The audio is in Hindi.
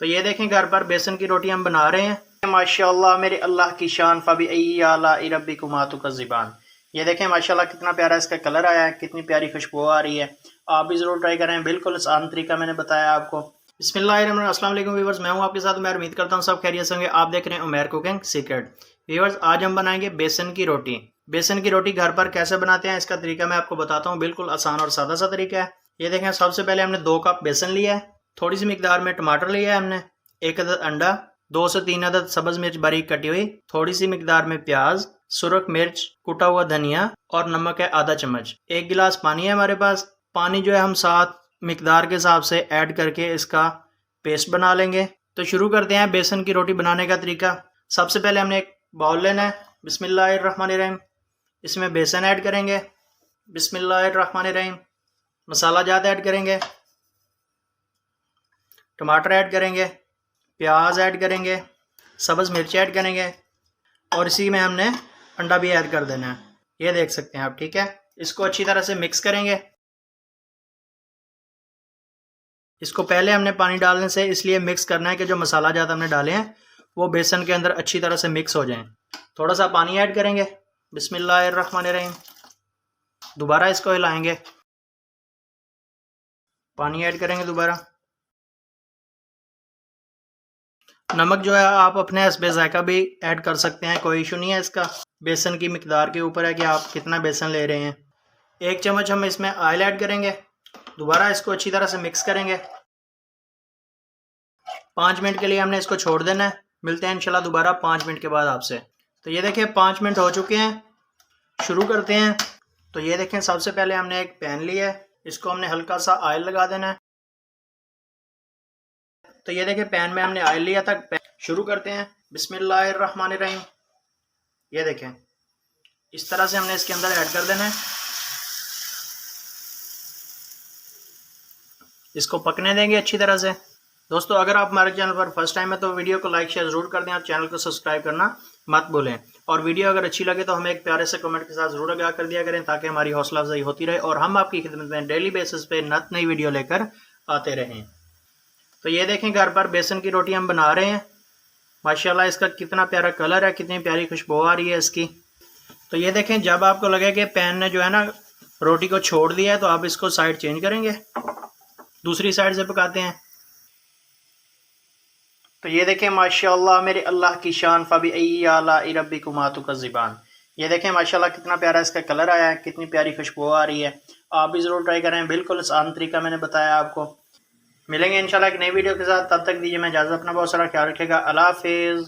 तो ये देखें घर पर बेसन की रोटी हम बना रहे हैं। माशाल्लाह मेरे अल्लाह की शान फ़बी आलाई रब्बिकुमा तुकज़्ज़िबान। ये देखें माशाल्लाह कितना प्यारा इसका कलर आया है, कितनी प्यारी खुशबू आ रही है। आप भी ज़रूर ट्राई करें, बिल्कुल आसान तरीका मैंने बताया आपको। बिस्मिल्लाहिर्रहमानिर्रहीम, अस्सलाम वालेकुम व्यूअर्स, मैं हूं आपके साथ। मैं उम्मीद करता हूं सब खैरियत से होंगे। आप देख रहे हैं उमैर कुकिंग सीक्रेट। व्यूअर्स, आज हम बनाएंगे बेसन की रोटी। बेसन की रोटी घर पर कैसे बनाते हैं इसका तरीका मैं आपको बताता हूँ। बिल्कुल आसान और सादा सा तरीका है। ये देखें, सबसे पहले हमने 2 कप बेसन लिया है, थोड़ी सी मिकदार में टमाटर लिया है हमने, 1 अदद अंडा, 2 से 3 अदद सब्ज मिर्च बारीक कटी हुई, थोड़ी सी मिकदार में प्याज, सुरख मिर्च, कुटा हुआ धनिया और नमक है आधा चम्मच। 1 गिलास पानी है हमारे पास। पानी जो है हम साथ मिकदार के हिसाब से ऐड करके इसका पेस्ट बना लेंगे। तो शुरू करते हैं बेसन की रोटी बनाने का तरीका। सबसे पहले हमने एक बाउल लेना है। बिस्मिल्लाहिर्रहमानिर्रहीम। इसमें बेसन ऐड करेंगे। बिस्मिल्लाहिर्रहमानिर्रहीम। मसाला जात ऐड करेंगे, टमाटर ऐड करेंगे, प्याज ऐड करेंगे, सब्ज़ मिर्च ऐड करेंगे और इसी में हमने अंडा भी ऐड कर देना है। ये देख सकते हैं आप, ठीक है। इसको अच्छी तरह से मिक्स करेंगे। इसको पहले हमने पानी डालने से इसलिए मिक्स करना है कि जो मसाला जात हमने डाले हैं वो बेसन के अंदर अच्छी तरह से मिक्स हो जाएं। थोड़ा सा पानी ऐड करेंगे। बिस्मिल्लाहिर्रहमानिर्रहीम। दोबारा इसको हिलाएंगे, पानी ऐड करेंगे दोबारा। नमक जो है आप अपने हस्बे ज़ायका भी ऐड कर सकते हैं, कोई इशू नहीं है इसका। बेसन की मिकदार के ऊपर है कि आप कितना बेसन ले रहे हैं। 1 चम्मच हम इसमें ऑयल ऐड करेंगे। दोबारा इसको अच्छी तरह से मिक्स करेंगे। 5 मिनट के लिए हमने इसको छोड़ देना है। मिलते हैं इंशाल्लाह दोबारा 5 मिनट के बाद आपसे। तो ये देखें 5 मिनट हो चुके हैं, शुरू करते हैं। तो ये देखें, सबसे पहले हमने एक पैन लिया है, इसको हमने हल्का सा ऑयल लगा देना है। तो ये देखें पैन में हमने ऑयल लिया था। शुरू करते हैं। बिस्मिल्लाहिर्रहमानिर्रहीम। ये देखें इस तरह से हमने इसके अंदर ऐड कर देना है। इसको पकने देंगे अच्छी तरह से। दोस्तों, अगर आप हमारे चैनल पर फर्स्ट टाइम है तो वीडियो को लाइक शेयर जरूर कर दें और चैनल को सब्सक्राइब करना मत भूलें। और वीडियो अगर अच्छी लगे तो हमें एक प्यारे से कमेंट के साथ जरूर आगाह कर दिया करें ताकि हमारी हौसला अफजाई होती रहे और हम आपकी खिदमत में डेली बेसिस पे नई वीडियो लेकर आते रहें। तो ये देखें घर पर बेसन की रोटी हम बना रहे हैं। माशाल्लाह इसका कितना प्यारा कलर है, कितनी प्यारी खुशबू आ रही है इसकी। तो ये देखें, जब आपको लगे कि पैन ने जो है ना रोटी को छोड़ दिया है तो आप इसको साइड चेंज करेंगे, दूसरी साइड से पकाते हैं। तो ये देखें माशाल्लाह मेरे अल्लाह की शान फ़बी आलाई रब्बिकुमा तुकज़्ज़िबान। ये देखें माशाल्लाह कितना प्यारा इसका कलर आया है, कितनी प्यारी खुशबू आ रही है। आप भी ज़रूर ट्राई करें, बिल्कुल आसान तरीका मैंने बताया आपको। मिलेंगे इंशाल्लाह एक नई वीडियो के साथ, तब तक दीजिए मैं इजाज़त। अपना बहुत सारा ख्याल रखेगा। अल्लाह हाफ़िज़।